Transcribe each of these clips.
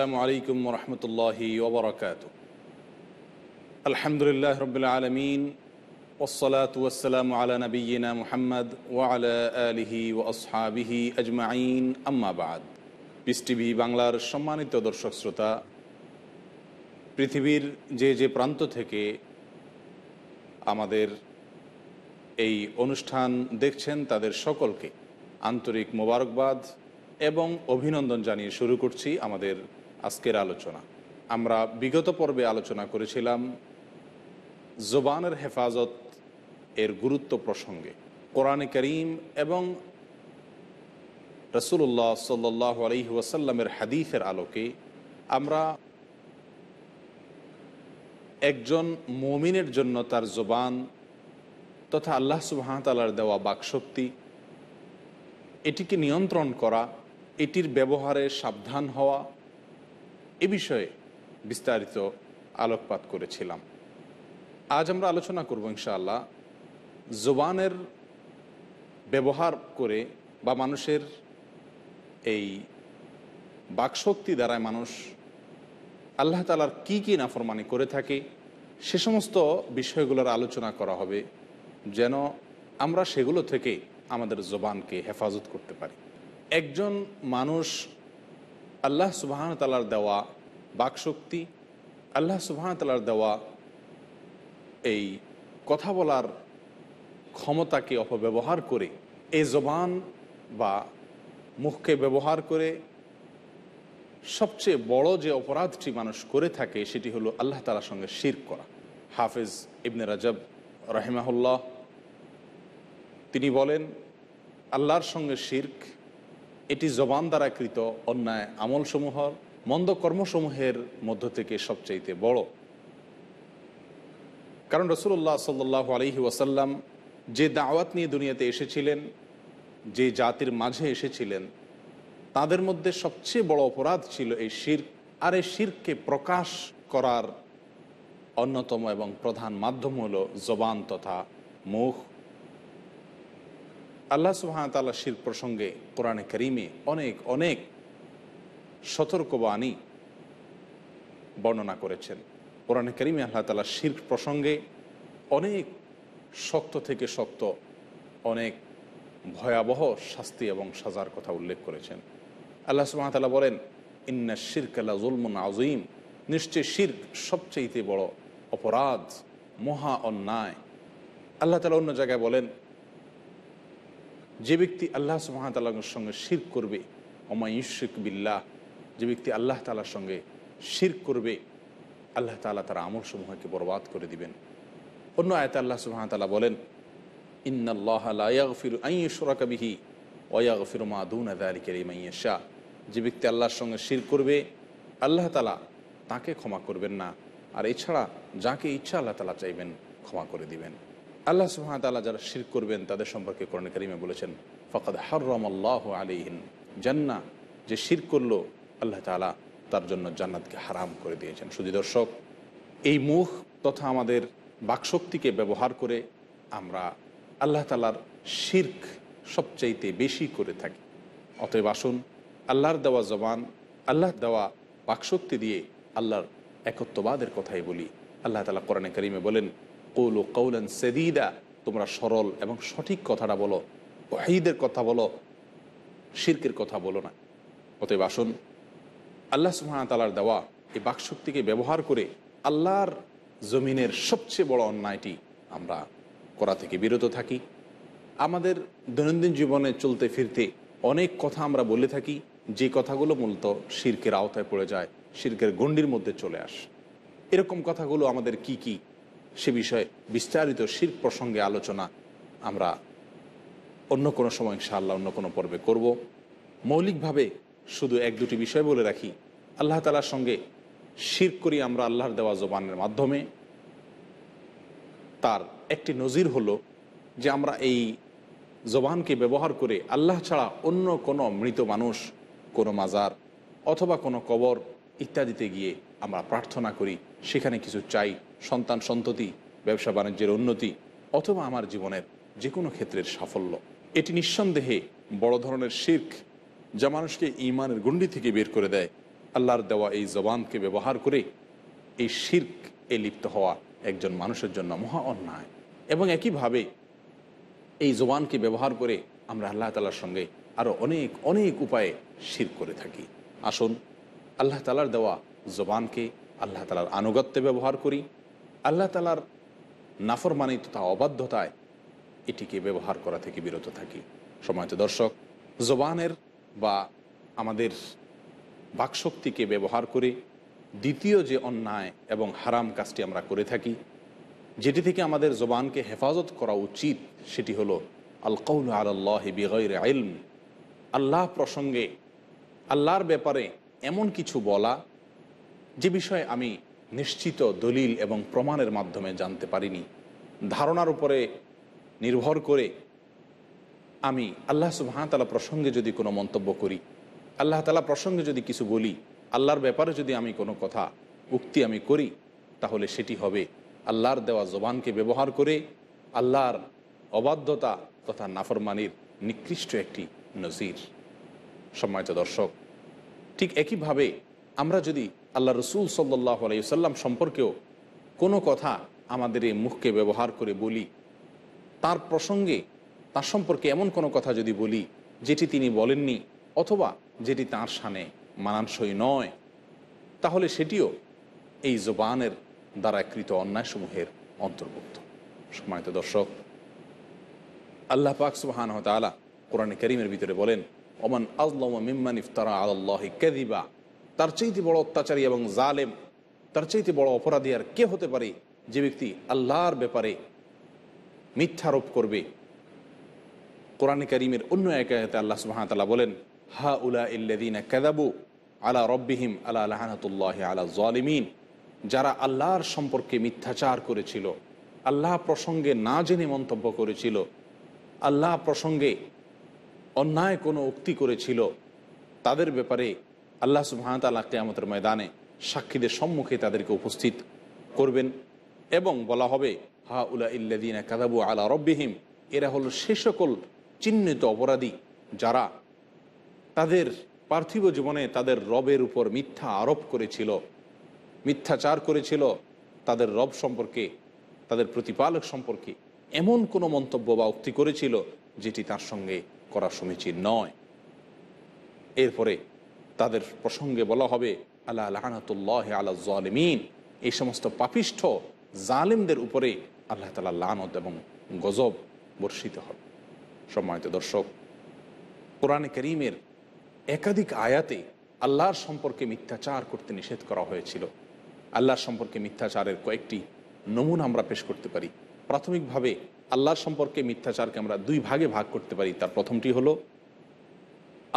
আসসালামু আলাইকুম রহমতুল্লাহি ওবরাকাত। আলহামদুলিল্লাহ রবিল আলমিন, ওসলাত ওয়াসসালামু আলা নবিয়িনা মুহাম্মদ ওয়া আলা আলিহি ওয়া আসহাবিহি আজমাইন, আম্মা বাদ। পিস টিভি বাংলার সম্মানিত দর্শক শ্রোতা, পৃথিবীর যে প্রান্ত থেকে আমাদের এই অনুষ্ঠান দেখছেন তাদের সকলকে আন্তরিক মোবারকবাদ এবং অভিনন্দন জানিয়ে শুরু করছি আমাদের আজকের আলোচনা। আমরা বিগত পর্বে আলোচনা করেছিলাম জবানের হেফাজত এর গুরুত্ব প্রসঙ্গে। কোরআনে কারীম এবং রাসূলুল্লাহ সাল্লাল্লাহু আলাইহি ওয়াসাল্লামের হাদিসের আলোকে আমরা একজন মুমিনের জন্য তার জবান তথা আল্লাহ সুবহানাহু ওয়া তাআলার দেওয়া বাকশক্তি, এটিকে নিয়ন্ত্রণ করা, এটির ব্যবহারে সাবধান হওয়া, এ বিষয়ে বিস্তারিত আলোকপাত করেছিলাম। আজ আমরা আলোচনা করব ইনশাআল্লাহ জবানের ব্যবহার করে বা মানুষের এই বাকশক্তি দ্বারায় মানুষ আল্লাহ তাআলার কি কি নাফরমানি করে থাকে সে সমস্ত বিষয়গুলোর আলোচনা করা হবে, যেন আমরা সেগুলো থেকে আমাদের জবানকে হেফাজত করতে পারি। একজন মানুষ আল্লাহ সুবহানাহু ওয়া তাআলার দেওয়া বাকশক্তি, আল্লাহ সুবহানাহু ওয়া তাআলার দেওয়া এই কথা বলার ক্ষমতাকে অপব্যবহার করে এই জবান বা মুখকে ব্যবহার করে সবচেয়ে বড় যে অপরাধটি মানুষ করে থাকে সেটি হলো আল্লাহ তাআলার সঙ্গে শিরক করা। হাফেজ ইবনে রাজব রাহিমাহুল্লাহ তিনি বলেন, আল্লাহর সঙ্গে শিরক এটি জবান দ্বারা কৃত অন্যায় আমলসমূহর, মন্দ কর্মসমূহের মধ্য থেকে সবচাইতে বড়। কারণ রাসূলুল্লাহ সাল্লাল্লাহু আলাইহি ওয়াসাল্লাম যে দাওয়াত নিয়ে দুনিয়াতে এসেছিলেন, যে জাতির মাঝে এসেছিলেন, তাদের মধ্যে সবচেয়ে বড় অপরাধ ছিল এই শিরক। আর এই শিরককে প্রকাশ করার অন্যতম এবং প্রধান মাধ্যম হলো জবান তথা মুখ। আল্লাহ সুবহানাহু ওয়া তাআলা শিরক প্রসঙ্গে কোরআনে কারীমে অনেক অনেক সতর্কবাণী বর্ণনা করেছেন। কোরআনে কারীমে আল্লাহ তাআলা শিরক প্রসঙ্গে অনেক শক্ত থেকে শক্ত, অনেক ভয়াবহ শাস্তি এবং সাজার কথা উল্লেখ করেছেন। আল্লাহ সুবহানাহু ওয়া তাআলা বলেন, ইন্নাশ শিরকা লাযুলমুন আযীম, নিশ্চয় শিরক সবচেয়ে বড় অপরাধ, মহা অন্যায়। আল্লাহ তাআলা অন্য জায়গায় বলেন, যে ব্যক্তি আল্লাহ সুবহানাহু ওয়া তাআলার সঙ্গে শিরক করবে, ওমা ইউশরিক বিল্লাহ, যে ব্যক্তি আল্লাহ তাআলার সঙ্গে শিরক করবে আল্লাহ তাআলা তার আমলসমূহকে বরবাদ করে দিবেন। অন্য আয়াতে আল্লাহ সুবহানাহু ওয়া তাআলা বলেন, ইন্নাল্লাহা লা ইয়াগফিরু আন ইউশরাকা বিহি ওয়া ইয়াগফিরু মা দুনা যালিকা লিমান ইয়াশা, যে ব্যক্তি আল্লাহর সঙ্গে শিরক করবে আল্লাহ তাআলা তাকে ক্ষমা করবেন না, আর এছাড়া যাকে ইচ্ছা আল্লাহ তাআলা চাইবেন ক্ষমা করে দিবেন। আল্লাহ সুবহানাহু ওয়া তাআলা যারা শিরক করবেন তাদের সম্পর্কে কোরআনে কারীমে বলেছেন, ফাকাদ হাররামাল্লাহু আলাইহিন জান্নাহ, যে শিরক করলো আল্লাহ তাআলা তার জন্য জান্নাতকে হারাম করে দিয়েছেন। শুধু দর্শক, এই মুখ তথা আমাদের বাকশক্তিকে ব্যবহার করে আমরা আল্লাহ তাআলার শিরক সবচাইতে বেশি করে থাকি। অতএব আসুন আল্লাহর দেওয়া জবান, আল্লাহর দেওয়া বাকশক্তি দিয়ে আল্লাহর একত্ববাদের কথাই বলি। আল্লাহ তাআলা কোরআনে কারীমে বলেন, কুলু কাওলান সাদীদা, তোমরা সরল এবং সঠিক কথাটা বলো, তাওহীদের কথা বলো, শিরকের কথা বলো না। অতএব আসুন আল্লাহ সুবহানাহু ওয়া তাআলার দেওয়া এই বাকশক্তিকে ব্যবহার করে আল্লাহর জমিনের সবচেয়ে বড় অন্যায়টি আমরা করা থেকে বিরত থাকি। আমাদের দৈনন্দিন জীবনে চলতে ফিরতে অনেক কথা আমরা বলে থাকি, যে কথাগুলো মূলত শিরকের আওতায় পড়ে যায়, শিরকের গণ্ডির মধ্যে চলে আসে। এরকম কথাগুলো আমাদের কি কি সে বিষয়ে বিস্তারিত শিরক প্রসঙ্গে আলোচনা আমরা অন্য কোনো সময় ইনশাআল্লাহ অন্য কোনো পর্বে করব। মৌলিকভাবে শুধু এক দুটি বিষয় বলে রাখি। আল্লাহ তাআলার সঙ্গে শিরক করি আমরা আল্লাহর দেওয়া জবানের মাধ্যমে। তার একটি নজির হলো যে আমরা এই জবানকে ব্যবহার করে আল্লাহ ছাড়া অন্য কোনো মৃত মানুষ, কোনো মাজার অথবা কোনো কবর ইত্যাদিতে গিয়ে আমরা প্রার্থনা করি, সেখানে কিছু চাই, সন্তান সন্ততি, ব্যবসা বাণিজ্যের উন্নতি অথবা আমার জীবনের যে কোনো ক্ষেত্রের সাফল্য। এটি নিঃসন্দেহে বড় ধরনের শিরক, যা মানুষকে ঈমানের গণ্ডি থেকে বের করে দেয় আল্লাহর দেওয়া এই জবানকে ব্যবহার করে এই শিরক এ লিপ্ত হওয়া একজন মানুষের জন্য মহা অন্যায়। এবং একইভাবে এই জবানকে ব্যবহার করে আমরা আল্লাহ তাআলার সঙ্গে আরও অনেক অনেক উপায়ে শিরক করে থাকি। আসুন আল্লাহ তাআলার দেওয়া জবানকে আল্লাহ তাআলার আনুগত্যে ব্যবহার করি, আল্লাহ তাআলার নাফরমানি তথা অবাধ্যতায় এটিকে ব্যবহার করা থেকে বিরত থাকি। সম্মানিত দর্শক, জবানের বা আমাদের বাকশক্তিকে ব্যবহার করে দ্বিতীয় যে অন্যায় এবং হারাম কাজটি আমরা করে থাকি, যেটি থেকে আমাদের জবানকে হেফাজত করা উচিত, সেটি হলো আল কওলু আলাল্লাহি বিগাইরি ইলম, আল্লাহ প্রসঙ্গে আল্লাহর ব্যাপারে এমন কিছু বলা যে বিষয়ে আমি নিশ্চিত দলিল এবং প্রমাণের মাধ্যমে জানতে পারিনি, ধারণার উপরে নির্ভর করে আমি আল্লাহ সুবহানাহু ওয়া তাআলা প্রসঙ্গে যদি কোনো মন্তব্য করি, আল্লাহ তাআলা প্রসঙ্গে যদি কিছু বলি, আল্লাহর ব্যাপারে যদি আমি কোনো কথা উক্তি আমি করি, তাহলে সেটি হবে আল্লাহর দেওয়া জবানকে ব্যবহার করে আল্লাহর অবাধ্যতা তথা নাফরমানির নিকৃষ্ট একটি নজির। সম্মানিত দর্শক, ঠিক একইভাবে আমরা যদি আল্লাহ রসুল সাল্লাল্লাহু আলাইহি ওয়াসাল্লাম সম্পর্কেও কোনো কথা আমাদের এই মুখকে ব্যবহার করে বলি, তার প্রসঙ্গে তার সম্পর্কে এমন কোনো কথা যদি বলি যেটি তিনি বলেননি অথবা যেটি তাঁর শানে মানানসই নয়, তাহলে সেটিও এই জবানের দ্বারা কৃত অন্যায়সমূহের অন্তর্ভুক্ত। সম্মানিত দর্শক, আল্লাহ পাক সুবহানাহু ওয়া তাআলা কোরআনে কারীমের ভিতরে বলেন, ওমান আযলামু মিম্মান ইফতারা আলাল্লাহি কাযিবা, তার চাইতে বড় অত্যাচারী এবং জালেম, তার চাইতে বড় অপরাধী আর কে হতে পারে যে ব্যক্তি আল্লাহর ব্যাপারে মিথ্যারোপ করবে। কোরআনে কারীমের অন্য এক আয়াতে আল্লাহ সুবহানাহু ওয়া তাআলা বলেন, হা উলাইল্লাযীনা কাযাবু আলা রাব্বিহিম আলা লা'নাতুল্লাহি আলা যালিমিন, যারা আল্লাহর সম্পর্কে মিথ্যাচার করেছিল, আল্লাহ প্রসঙ্গে না জেনে মন্তব্য করেছিল, আল্লাহ প্রসঙ্গে অন্যায় কোনো উক্তি করেছিল, তাদের ব্যাপারে আল্লাহ সুবহানাহু ওয়া তাআলা কিয়ামতের ময়দানে সাক্ষীদের সম্মুখে তাদেরকে উপস্থিত করবেন এবং বলা হবে, হা উলাইল্লাযীনা কাযাবু আলা রাব্বিহিম, এরা হলো সে সকল চিহ্নিত অপরাধী যারা তাদের পার্থিব জীবনে তাদের রবের উপর মিথ্যা আরোপ করেছিল, মিথ্যাচার করেছিল, তাদের রব সম্পর্কে, তাদের প্রতিপালক সম্পর্কে এমন কোনো মন্তব্য বা উক্তি করেছিল যেটি তার সঙ্গে করা সমীচীন নয়। এরপরে তাদের প্রসঙ্গে বলা হবে, আলা লা'নাতুল্লাহি আলা যালিমিন, এই সমস্ত পাপিষ্ঠ জালেমদের উপরে আল্লাহ তাআলা লানত এবং গজব বর্ষিত হবে। সম্মানিত দর্শক, কোরআনে কারীমের একাধিক আয়াতে আল্লাহর সম্পর্কে মিথ্যাচার করতে নিষেধ করা হয়েছিল। আল্লাহর সম্পর্কে মিথ্যাচারের কয়েকটি নমুনা আমরা পেশ করতে পারি। প্রাথমিকভাবে আল্লাহর সম্পর্কে মিথ্যাচারকে আমরা দুই ভাগে ভাগ করতে পারি। তার প্রথমটি হলো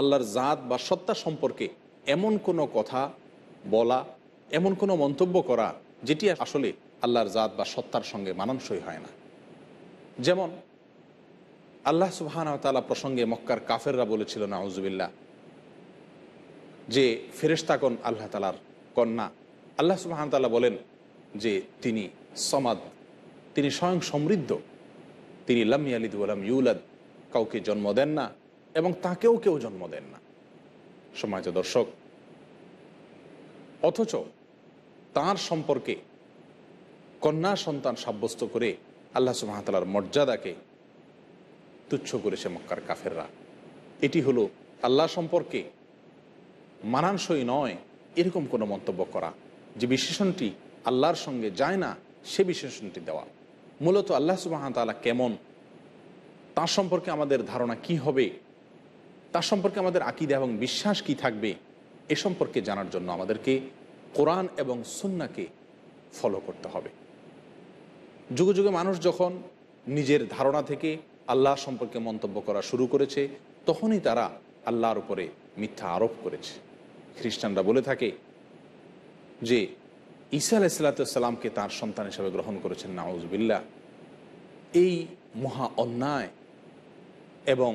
আল্লাহর জাত বা সত্তা সম্পর্কে এমন কোনো কথা বলা, এমন কোনো মন্তব্য করা যেটি আসলে আল্লাহর জাত বা সত্তার সঙ্গে মানানসই হয় না। যেমন আল্লাহ সুবহানাহু ওয়া তাআলা প্রসঙ্গে মক্কার কাফেররা বলেছিল, নাউজুবিল্লাহ, যে ফেরেশতাগণ আল্লাহ তাআলার কন্যা। আল্লাহ সুবহানাহু ওয়া তাআলা বলেন যে তিনি সমাদ, তিনি স্বয়ং সমৃদ্ধ, তিনি লাম ইয়ালিদ ওয়া লাম ইউলাদ, কাউকে জন্ম দেন না এবং তাকেও কেউ জন্ম দেন না। সম্মানিত দর্শক, অথচ তার সম্পর্কে কন্যা সন্তান সাব্যস্ত করে আল্লাহ সুবহানাহু ওয়া তাআলার মর্যাদাকে তুচ্ছ করেছে মক্কার কাফেররা। এটি হলো আল্লাহ সম্পর্কে মানানসই নয় এরকম কোনো মন্তব্য করা, যে বিশেষণটি আল্লাহর সঙ্গে যায় না সে বিশেষণটি দেওয়া। মূলত আল্লাহ সুবহানাহু ওয়া তাআলা কেমন, তার সম্পর্কে আমাদের ধারণা কি হবে, তার সম্পর্কে আমাদের আকীদা এবং বিশ্বাস কি থাকবে, এ সম্পর্কে জানার জন্য আমাদেরকে কোরআন এবং সুন্নাহকে ফলো করতে হবে। যুগে যুগে মানুষ যখন নিজের ধারণা থেকে আল্লাহ সম্পর্কে মন্তব্য করা শুরু করেছে, তখনই তারা আল্লাহর উপরে মিথ্যা আরোপ করেছে। খ্রিস্টানরা বলে থাকে যে ঈসা আলাইহিস সালামকে তার সন্তান হিসেবে গ্রহণ করেছেন, নাউজুবিল্লাহ। এই মহা অন্যায় এবং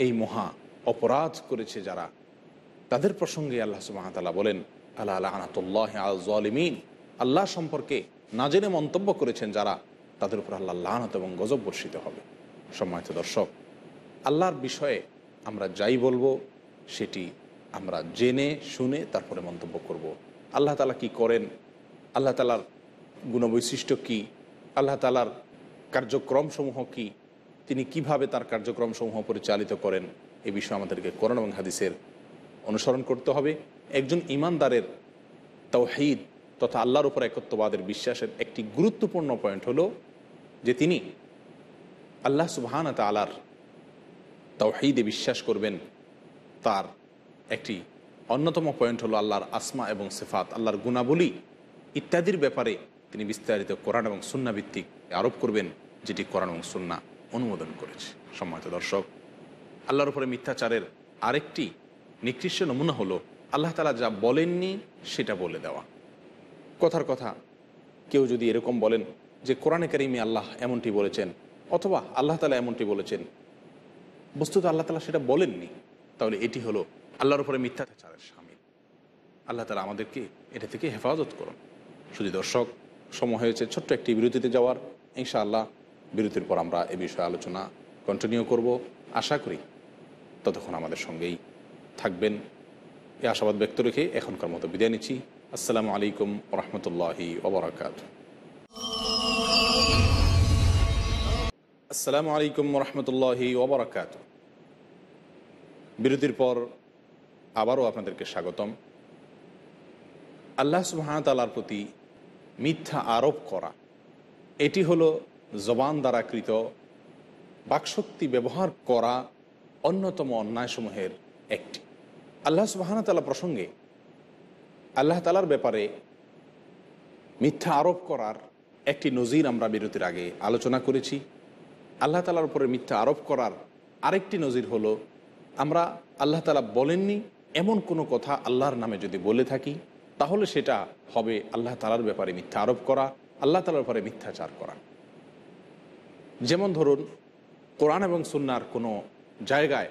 এই মহা অপরাধ করেছে যারা, তাদের প্রসঙ্গে আল্লাহ সুবহানাহু ওয়া তাআলা বলেন, আলা লা'নাতুল্লাহি আলা যালিমিন, আল্লাহ সম্পর্কে না জেনে মন্তব্য করেছেন যারা, তাদের উপর আল্লাহর লানত এবং গজব বর্ষিত হবে। সম্মানিত দর্শক, আল্লাহর বিষয়ে আমরা যাই বলবো সেটি আমরা জেনে শুনে তারপরে মন্তব্য করব। আল্লাহ তাআলা কি করেন, আল্লাহ তাআলার গুণবৈশিষ্ট্য কী, আল্লাহ তাআলার কার্যক্রমসমূহ কী, তিনি কিভাবে তার কার্যক্রমসমূহ পরিচালিত করেন, এ বিষয়ে আমাদেরকে কোরআন এবং হাদিসের অনুসরণ করতে হবে। একজন ঈমানদারের তাওহীদ তথা আল্লাহর উপর একত্ববাদের বিশ্বাসের একটি গুরুত্বপূর্ণ পয়েন্ট হলো যে তিনি আল্লাহ সুবহানাহু ওয়া তাআলার তাওহীদে বিশ্বাস করবেন। তার একটি অন্যতম পয়েন্ট হলো আল্লাহর আসমা এবং সিফাত, আল্লাহর গুণাবলী ইত্যাদির ব্যাপারে তিনি বিস্তারিত কোরআন এবং সুন্নাহ ভিত্তিক আরোপ করবেন, যেটি কোরআন এবং সুন্নাহ অনুমোদন করেছে। সম্মানিত দর্শক, আল্লাহর উপরে মিথ্যাচারের আরেকটি নিকৃষ্ট নমুনা হলো আল্লাহ তাআলা যা বলেননি সেটা বলে দেওয়া। কথার কথা কেউ যদি এরকম বলেন যে কোরআনে কারিমে আল্লাহ এমনটি বলেছেন অথবা আল্লাহ তাআলা এমনটি বলেছেন, বস্তুত আল্লাহ তাআলা সেটা বলেননি, তাহলে এটি হলো আল্লাহর উপরে মিথ্যাচারের শামিল। আল্লাহ তাআলা আমাদেরকে এটা থেকে হেফাজত করুন। শুধু দর্শক, সময় হয়েছে ছোট্ট একটি বিরতিতে যাওয়ার। ইনশাআল্লাহ বিরতির পর আমরা এ বিষয়ে আলোচনা কন্টিনিউ করব। আশা করি ততক্ষণ আমাদের সঙ্গেই থাকবেন। এই আশাবাদ ব্যক্ত রেখে এখনকার মতো বিদায় নিচ্ছি। আসসালামু আলাইকুম ওয়া রাহমাতুল্লাহি ওয়া বারাকাতুহু। আসসালামু আলাইকুম ওয়া রাহমাতুল্লাহি ওয়া বারাকাতুহু। বিরতির পর আবারও আপনাদেরকে স্বাগতম। আল্লাহ সুবহানাহু ওয়া তাআলার প্রতি মিথ্যা আরোপ করা, এটি হলো জবান দ্বারা কৃত বাকশক্তি ব্যবহার করা অন্যতম অন্যায়সমূহের একটি। আল্লাহ সুবহানাহু ওয়া তাআলা প্রসঙ্গে আল্লাহ তাআলার ব্যাপারে মিথ্যা আরোপ করার একটি নজির আমরা বিরতির আগে আলোচনা করেছি। আল্লাহ তাআলার উপরে মিথ্যা আরোপ করার আরেকটি নজির হলো আমরা আল্লাহ তাআলা বলেননি এমন কোনো কথা আল্লাহর নামে যদি বলে থাকি, তাহলে সেটা হবে আল্লাহ তাআলার ব্যাপারে মিথ্যা আরোপ করা, আল্লাহ তাআলার ব্যাপারে মিথ্যাচার করা। যেমন ধরুন, কোরআন এবং সুন্নাহর কোনো জায়গায়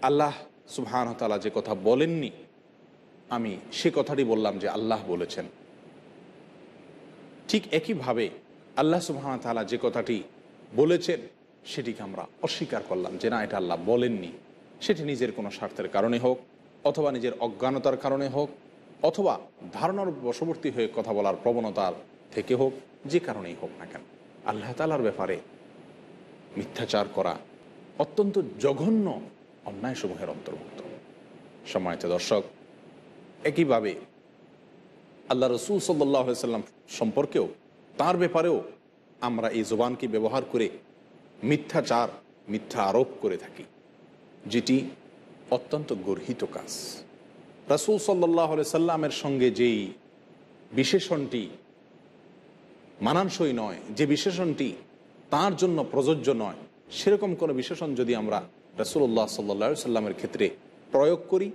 আল্লাহ সুবহানাহু ওয়া তাআলা যে কথা বলেননি, আমি সে কথাটি বললাম যে আল্লাহ বলেছেন। ঠিক একইভাবে আল্লাহ সুবহানাহু ওয়া তাআলা যে কথাটি বলেছেন সেটিকে আমরা অস্বীকার করলাম যে না, এটা আল্লাহ বলেননি। সেটি নিজের কোনো স্বার্থের কারণে হোক, অথবা নিজের অজ্ঞানতার কারণে হোক, অথবা ধারণার বশবর্তী হয়ে কথা বলার প্রবণতার থেকে হোক, যে কারণেই হোক না কেন, আল্লাহ তাআলার ব্যাপারে মিথ্যাচার করা অত্যন্ত জঘন্য অন্যায়সমূহের অন্তর্ভুক্ত। সম্মানিত দর্শক, একইভাবে আল্লাহ রসুল সাল্লাল্লাহু আলাইহি ওয়াসাল্লাম সম্পর্কেও, তার ব্যাপারেও আমরা এই জবানকে ব্যবহার করে মিথ্যাচার, মিথ্যা আরোপ করে থাকি, যেটি অত্যন্ত গর্হিত কাজ। রাসূল সাল্লাল্লাহু আলাইহি ওয়াসাল্লামের সঙ্গে যেই বিশেষণটি মানানসই নয়, যে বিশেষণটি তার জন্য প্রযোজ্য নয়, সেরকম কোনো বিশেষণ যদি আমরা রাসূলুল্লাহ সাল্লাল্লাহু আলাইহি ওয়াসাল্লামের ক্ষেত্রে প্রয়োগ করি,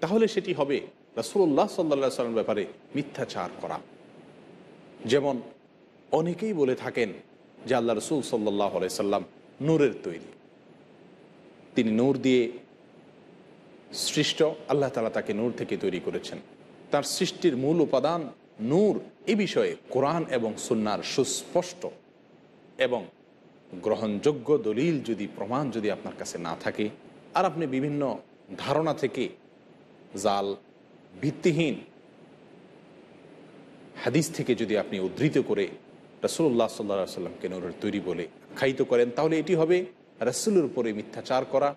তাহলে সেটি হবে রাসূলুল্লাহ সাল্লাল্লাহু আলাইহি ওয়াসাল্লামের ব্যাপারে মিথ্যাচার করা। যেমন অনেকেই বলে থাকেন যে আল্লাহ রসুল সাল্লাল্লাহু আলাইহি ওয়াসাল্লাম নূরের তৈরি, তিনি নূর দিয়ে সৃষ্ট, আল্লাহ তাআলা তাকে নূর থেকে তৈরি করেছেন, তার সৃষ্টির মূল উপাদান নূর। এ বিষয়ে কোরআন এবং সুন্নাহর সুস্পষ্ট এবং গ্রহণযোগ্য দলিল যদি, প্রমাণ যদি আপনার কাছে না থাকে, আর আপনি বিভিন্ন ধারণা থেকে, জাল ভিত্তিহীন হাদিস থেকে যদি আপনি উদ্ধৃত করে রাসূলুল্লাহ সাল্লাল্লাহু আলাইহি ওয়াসাল্লামকে নূরের তৈরি বলে আখ্যায়িত করেন, তাহলে এটি হবে রাসূলের উপরে মিথ্যাচার করা,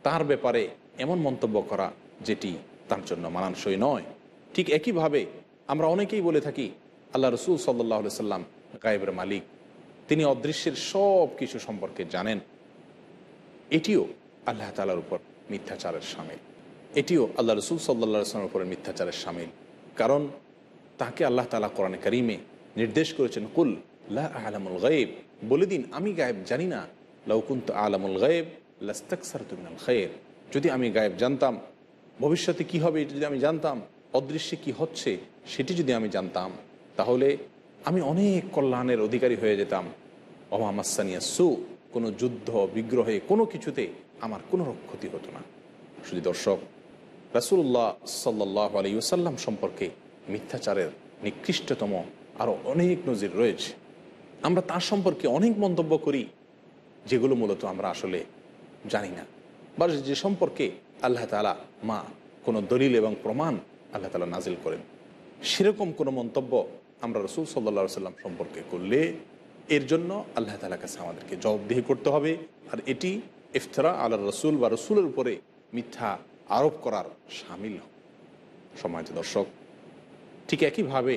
তার ব্যাপারে এমন মন্তব্য করা যেটি তার জন্য মানানসই নয়। ঠিক একইভাবে আমরা অনেকেই বলে থাকি আল্লাহ রসুল সাল্লাল্লাহু আলাইহি ওয়াসাল্লাম গায়েবের মালিক, তিনি অদৃশ্যের সব কিছু সম্পর্কে জানেন। এটিও আল্লাহ তাআলার উপর মিথ্যাচারের শামিল, এটিও আল্লাহ রসুল সাল্লাল্লাহু আলাইহি ওয়াসাল্লামের উপরে মিথ্যাচারের শামিল। কারণ তাকে আল্লাহ তাআলা কোরআনে কারিমে নির্দেশ করেছেন, কুল লা আ'লামুল গায়ব, বলে দিন আমি গায়েব জানি না। লাউ কুনতু আ'লামুল গায়ব লাস্তাকসারতু মিনাল খায়র, যদি আমি গায়েব জানতাম, ভবিষ্যতে কি হবে এটা যদি আমি জানতাম, অদৃশ্যে কি হচ্ছে সেটি যদি আমি জানতাম, তাহলে আমি অনেক কল্যাণের অধিকারী হয়ে যেতাম। ওমা মাসানিয়া সু, কোনো যুদ্ধ বিগ্রহে কোনো কিছুতে আমার কোনো ক্ষতি হতো না। শুধু দর্শক, রাসূলুল্লাহ সাল্লাল্লাহু আলাইহি ওয়াসাল্লাম সম্পর্কে মিথ্যাচারের নিকৃষ্টতম আরও অনেক নজির রয়েছে। আমরা তার সম্পর্কে অনেক মন্তব্য করি যেগুলো মূলত আমরা আসলে জানি না, বা যে সম্পর্কে আল্লাহ তাআলা মা কোনো দলিল এবং প্রমাণ আল্লাহ তাআলা নাজিল করেন। সেরকম কোনো মন্তব্য আমরা রাসূল সাল্লাল্লাহু আলাইহি ওয়াসাল্লাম সম্পর্কে করলে এর জন্য আল্লাহ তাআলার কাছে আমাদেরকে জবাবদিহি করতে হবে। আর এটি ইফতিরা আলা রাসূল বা রসুলের উপরে মিথ্যা আরোপ করার শামিল। সম্মানিত দর্শক, ঠিক একইভাবে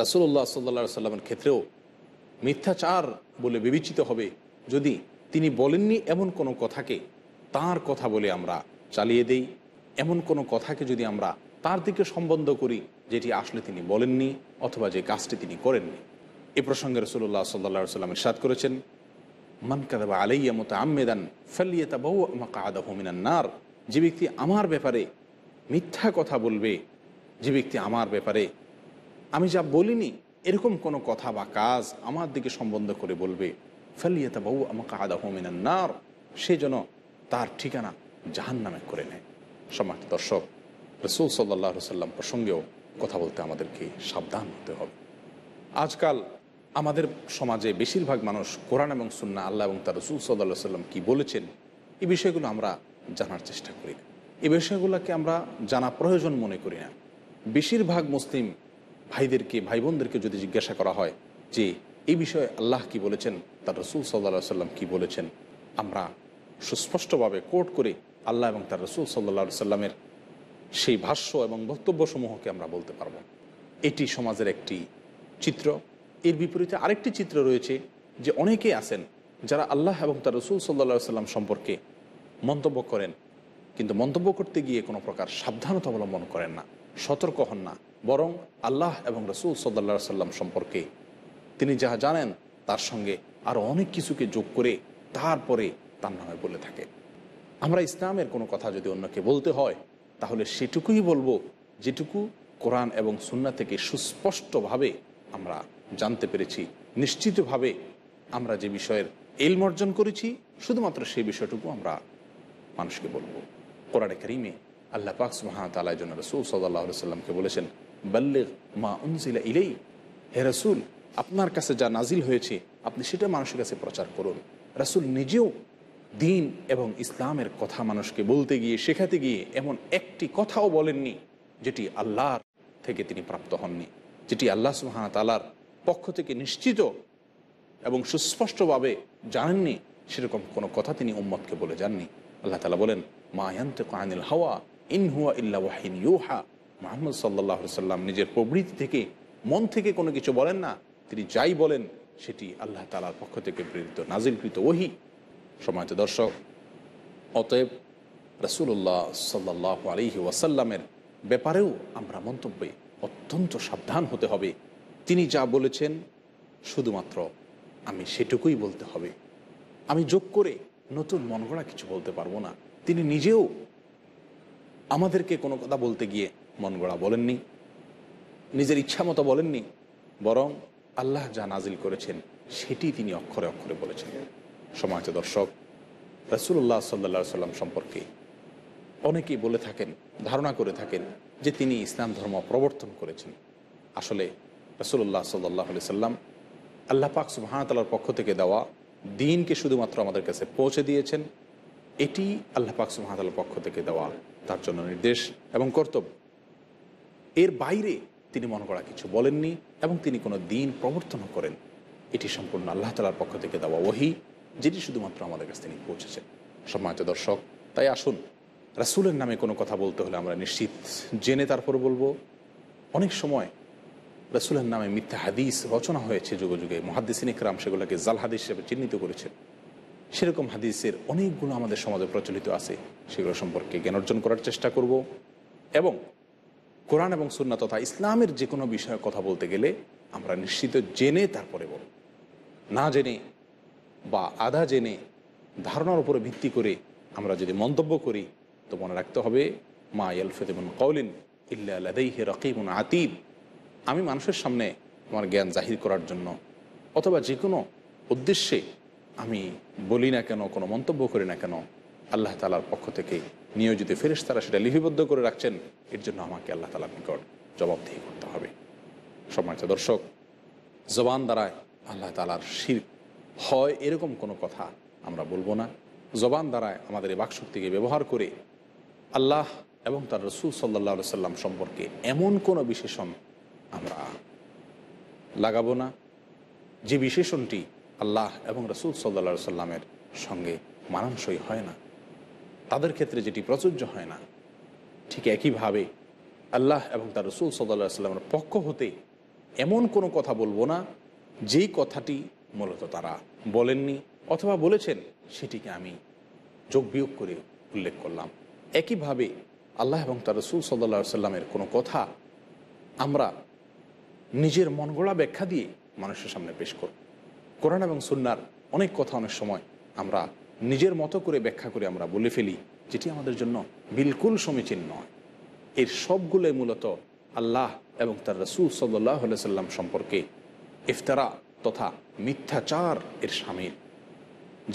রাসূলুল্লাহ সাল্লাল্লাহু আলাইহি ওয়াসাল্লামের ক্ষেত্রেও মিথ্যাচার বলে বিবেচিত হবে যদি তিনি বলেননি এমন কোনো কথাকে তার কথা বলে আমরা চালিয়ে দেই, এমন কোনো কথাকে যদি আমরা তার দিকে সম্বন্ধ করি যেটি আসলে তিনি বলেননি অথবা যে কাজটি তিনি করেননি। এ প্রসঙ্গে রাসূলুল্লাহ সাল্লাল্লাহু আলাইহি ওয়াসাল্লাম ইরশাদ করেছেন, মান কাযাবা আলাইয়া মুতাআম্মিদান ফালইয়াতাবাওয়া মাকআদাহু মিনান নার। যে ব্যক্তি আমার ব্যাপারে মিথ্যা কথা বলবে, যে ব্যক্তি আমার ব্যাপারে আমি যা বলিনি এরকম কোনো কথা বা কাজ আমার দিকে সম্বন্ধ করে বলবে, ফালইয়াতাবাওয়া মাকআদাহু মিনান নার, সে যেন তার ঠিকানা জাহান্নামে করে নেয়। সম্মানিত দর্শক, রাসূল সাল্লাল্লাহু আলাইহি ওয়াসাল্লাম প্রসঙ্গেও কথা বলতে আমাদেরকে সাবধান হতে হবে। আজকাল আমাদের সমাজে বেশিরভাগ মানুষ কোরআন এবং সুন্নাহ, আল্লাহ এবং তার রাসূল সাল্লাল্লাহু আলাইহি ওয়াসাল্লাম কী বলেছেন এই বিষয়গুলো আমরা জানার চেষ্টা করি না। এই বিষয়গুলোকে আমরা জানা প্রয়োজন মনে করি না। বেশিরভাগ মুসলিম ভাইদেরকে, ভাই বোনদেরকে যদি জিজ্ঞাসা করা হয় যে এই বিষয়ে আল্লাহ কি বলেছেন, তার রাসূল সাল্লাল্লাহু আলাইহি ওয়াসাল্লাম কী বলেছেন, আমরা সুস্পষ্টভাবে কোট করে আল্লাহ এবং তার রাসূল সাল্লাল্লাহু আলাইহি ওয়াসাল্লামের সেই ভাষ্য এবং বক্তব্যসমূহকে আমরা বলতে পারব। এটি সমাজের একটি চিত্র। এর বিপরীতে আরেকটি চিত্র রয়েছে যে অনেকেই আছেন যারা আল্লাহ এবং তার রাসূল সাল্লাল্লাহু আলাইহি ওয়াসাল্লাম সম্পর্কে মন্তব্য করেন, কিন্তু মন্তব্য করতে গিয়ে কোনো প্রকার সাবধানতা অবলম্বন করেন না, সতর্ক হন না, বরং আল্লাহ এবং রাসূল সাল্লাল্লাহু আলাইহি ওয়াসাল্লাম সম্পর্কে তিনি যা জানেন তার সঙ্গে আরও অনেক কিছুকে যোগ করে তারপরে তার নামে বলে থাকে। আমরা ইসলামের কোনো কথা যদি অন্যকে বলতে হয় তাহলে সেটুকুই বলবো যেটুকু কোরআন এবং সুন্নাহ থেকে সুস্পষ্টভাবে আমরা জানতে পেরেছি, নিশ্চিতভাবে আমরা যে বিষয়ের ইলম অর্জন করেছি শুধুমাত্র সেই বিষয়টুকু আমরা মানুষকে বলবো। কোরআনে কারীমে আল্লাহ পাক সুবহানাহু ওয়া তাআলার জন্য রাসূল সাল্লাল্লাহু আলাইহি ওয়াসাল্লামকে বলেছেন, বাল্লিগ মা উনজিলা ইলাই, হে রাসূল আপনার কাছে যা নাজিল হয়েছে আপনি সেটা মানুষের কাছে প্রচার করুন। রাসূল নিজেও দিন এবং ইসলামের কথা মানুষকে বলতে গিয়ে, শেখাতে গিয়ে এমন একটি কথাও বলেননি যেটি আল্লাহর থেকে তিনি প্রাপ্ত হননি, যেটি আল্লাহ সুবহানাহু ওয়া তাআলার পক্ষ থেকে নিশ্চিত এবং সুস্পষ্টভাবে জানেননি, সেরকম কোনো কথা তিনি উম্মতকে বলে যাননি। আল্লাহ তাআলা বলেন, মা ইয়ানতিকু আনিল হাওয়া ইন হুয়া ইল্লা ওয়াহয়ুন ইউহা। মুহাম্মদ সাল্লাল্লাহু আলাইহি ওয়াসাল্লাম নিজের প্রবৃত্তি থেকে, মন থেকে কোনো কিছু বলেন না, তিনি যাই বলেন সেটি আল্লাহ তাআলার পক্ষ থেকে প্রেরিত নাজিলকৃত ওহী। সম্মানিত দর্শক, অতএব রাসূলুল্লাহ সাল্লাল্লাহু আলাইহি ওয়াসাল্লামের ব্যাপারেও আমরা মন্তব্যে অত্যন্ত সাবধান হতে হবে। তিনি যা বলেছেন শুধুমাত্র আমি সেটুকুই বলতে হবে, আমি যোগ করে নতুন মনগড়া কিছু বলতে পারবো না। তিনি নিজেও আমাদেরকে কোনো কথা বলতে গিয়ে মনগড়া বলেননি, নিজের ইচ্ছা মতো বলেননি, বরং আল্লাহ যা নাজিল করেছেন সেটি তিনি অক্ষরে অক্ষরে বলেছেন। সম্মানিত দর্শক, রাসূলুল্লাহ সাল্লাল্লাহু আলাইহি ওয়াসাল্লাম সম্পর্কে অনেকেই বলে থাকেন, ধারণা করে থাকেন যে তিনি ইসলাম ধর্ম প্রবর্তন করেছেন। আসলে রাসূলুল্লাহ সাল্লাল্লাহু আলাইহি ওয়াসাল্লাম আল্লাহ পাক সুবহানাহু ওয়া তাআলার পক্ষ থেকে দেওয়া দ্বীনকে শুধুমাত্র আমাদের কাছে পৌঁছে দিয়েছেন। এটি আল্লাহ পাক সুবহানাহু ওয়া তাআলার পক্ষ থেকে দেওয়া তার জন্য নির্দেশ এবং কর্তব্য। এর বাইরে তিনি মনে করা কিছু বলেননি এবং তিনি কোনো দ্বীন প্রবর্তনও করেন। এটি সম্পূর্ণ আল্লাহ তাআলার পক্ষ থেকে দেওয়া ওহী, যেটি শুধুমাত্র আমাদের কাছে তিনি পৌঁছেছেন। সম্মানিত দর্শক, তাই আসুন রাসূলের নামে কোনো কথা বলতে হলে আমরা নিশ্চিত জেনে তারপর বলবো। অনেক সময় রাসূলের নামে মিথ্যা হাদিস রচনা হয়েছে যুগে যুগে, মুহাদ্দিসিন ইকরাম সেগুলোকে জাল হাদিস হিসেবে চিহ্নিত করেছেন। সেরকম হাদিসের অনেকগুলো আমাদের সমাজে প্রচলিত আছে, সেগুলো সম্পর্কে জ্ঞান অর্জন করার চেষ্টা করব এবং কোরআন এবং সুন্নাহ তথা ইসলামের যে কোনো বিষয়ে কথা বলতে গেলে আমরা নিশ্চিত জেনে তারপরে বলব। না জেনে বা আধা জেনে ধারণার উপরে ভিত্তি করে আমরা যদি মন্তব্য করি তো মনে রাখতে হবে, মা ইয়ালফিযু মিন কাওলিন ইল্লা লাদাইহি রাকীবুন আতীদ। আমি মানুষের সামনে আমার জ্ঞান জাহির করার জন্য অথবা যে কোনো উদ্দেশ্যে আমি বলি না কেন, কোনো মন্তব্য করি না কেন, আল্লাহ তাআলার পক্ষ থেকে নিয়োজিত ফেরেশতারা সেটা লিপিবদ্ধ করে রাখছেন। এর জন্য আমাকে আল্লাহ তাআলার নিকট জবাবদিহি করতে হবে। সম্মানিত দর্শক, জবান দ্বারায় আল্লাহ তাআলার শিরক হয় এরকম কোনো কথা আমরা বলবো না। জবান দ্বারায় আমাদের এই বাকশক্তিকে ব্যবহার করে আল্লাহ এবং তার রসুল সাল্লাল্লাহু আলাইহি সাল্লাম সম্পর্কে এমন কোনো বিশেষণ আমরা লাগাবো না যে বিশেষণটি আল্লাহ এবং রসুল সাল্লাল্লাহু আলাইহি সাল্লামের সঙ্গে মানানসই হয় না, তাদের ক্ষেত্রে যেটি প্রযোজ্য হয় না। ঠিক একইভাবে আল্লাহ এবং তার রসুল সাল্লাল্লাহু আলাইহি সাল্লামের পক্ষ হতে এমন কোনো কথা বলবো না যেই কথাটি মূলত তারা বলেননি অথবা বলেছেন সেটিকে আমি যোগ বিয়োগ করে উল্লেখ করলাম। একইভাবে আল্লাহ এবং তার রসুল সাল্লাল্লাহু আলাইহি সাল্লামের কোনো কথা আমরা নিজের মন গড়া ব্যাখ্যা দিয়ে মানুষের সামনে পেশ করব। কোরআন এবং সুন্নাহর অনেক কথা অনেক সময় আমরা নিজের মতো করে ব্যাখ্যা করে আমরা বলে ফেলি, যেটি আমাদের জন্য বিলকুল সমীচীন নয়। এর সবগুলোই মূলত আল্লাহ এবং তার রসুল সাল্লাল্লাহু আলাইহি সাল্লাম সম্পর্কে ইফতারা তথা মিথ্যাচার এর শামিল,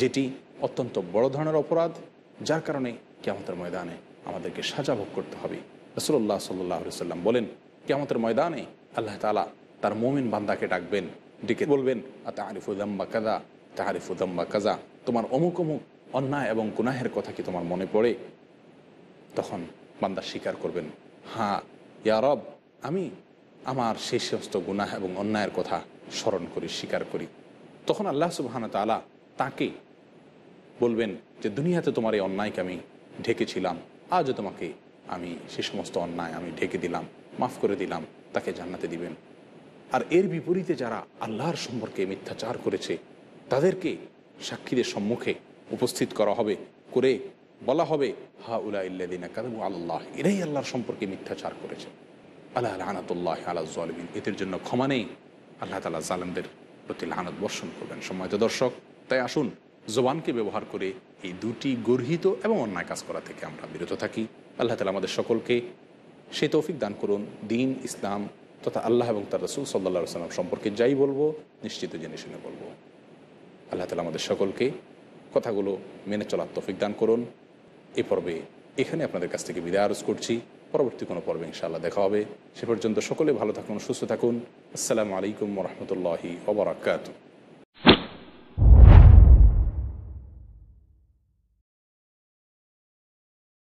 যেটি অত্যন্ত বড় ধরনের অপরাধ, যার কারণে কিয়ামতের ময়দানে আমাদেরকে সাজা ভোগ করতে হবে। রাসূলুল্লাহ সাল্লাল্লাহু আলাইহি সাল্লাম বলেন, কিয়ামতের ময়দানে আল্লাহ তাআলা তার মুমিন বান্দাকে ডাকবেন, ডেকে বলবেন, আতারিফু যাম্বা কাযা তারিফু যাম্বা কাযা, তোমার অমুক অমুক অন্যায় এবং গুনাহের কথা কি তোমার মনে পড়ে? তখন বান্দা স্বীকার করবেন, হ্যাঁ ইয়া রব, আমি আমার সেই সমস্ত গুনাহ এবং অন্যায়ের কথা স্মরণ করি, স্বীকার করি। তখন আল্লাহ সুবহানাহু ওয়া তাআলা তাকে বলবেন যে দুনিয়াতে তোমার এই অন্যায়কে আমি ঢেকেছিলাম, আজও তোমাকে আমি সে সমস্ত অন্যায় আমি ঢেকে দিলাম, মাফ করে দিলাম, তাকে জান্নাতে দিবেন। আর এর বিপরীতে যারা আল্লাহর সম্পর্কে মিথ্যাচার করেছে তাদেরকে সাক্ষীদের সম্মুখে উপস্থিত করা হবে, করে বলা হবে, হা উলা ইল্লাযিনা কাযাবু আলাল্লাহ, এরাই আল্লাহর সম্পর্কে মিথ্যাচার করেছে। আলা লানাতুল্লাহি আলা যালিমিন, এদের জন্য ক্ষমা নেই, আল্লাহ তাআলা জালেমদের প্রতি লানত বর্ষণ করবেন। সম্মানিত দর্শক, তাই আসুন জবানকে ব্যবহার করে এই দুটি গর্হিত এবং অন্যায় কাজ করা থেকে আমরা বিরত থাকি। আল্লাহ তাআলা আমাদের সকলকে সে তৌফিক দান করুন। দিন, ইসলাম তথা আল্লাহ এবং তার রাসূল সাল্লাল্লাহু আলাইহি ওয়াসাল্লাম সম্পর্কে যাই বলবো নিশ্চিত জেনে শুনে বলবো। আল্লাহ তাআলা আমাদের সকলকে কথাগুলো মেনে চলার তৌফিক দান করুন। এ পর্বে এখানে আপনাদের কাছ থেকে বিদায় আরজ করছি। পরবর্তী কোনো পর্বে ইনশাআল্লাহ দেখা হবে। সে পর্যন্ত সকলে ভালো থাকুন, সুস্থ থাকুন। আসসালামু আলাইকুম ওয়া রাহমাতুল্লাহি ওয়া বারাকাতুহু।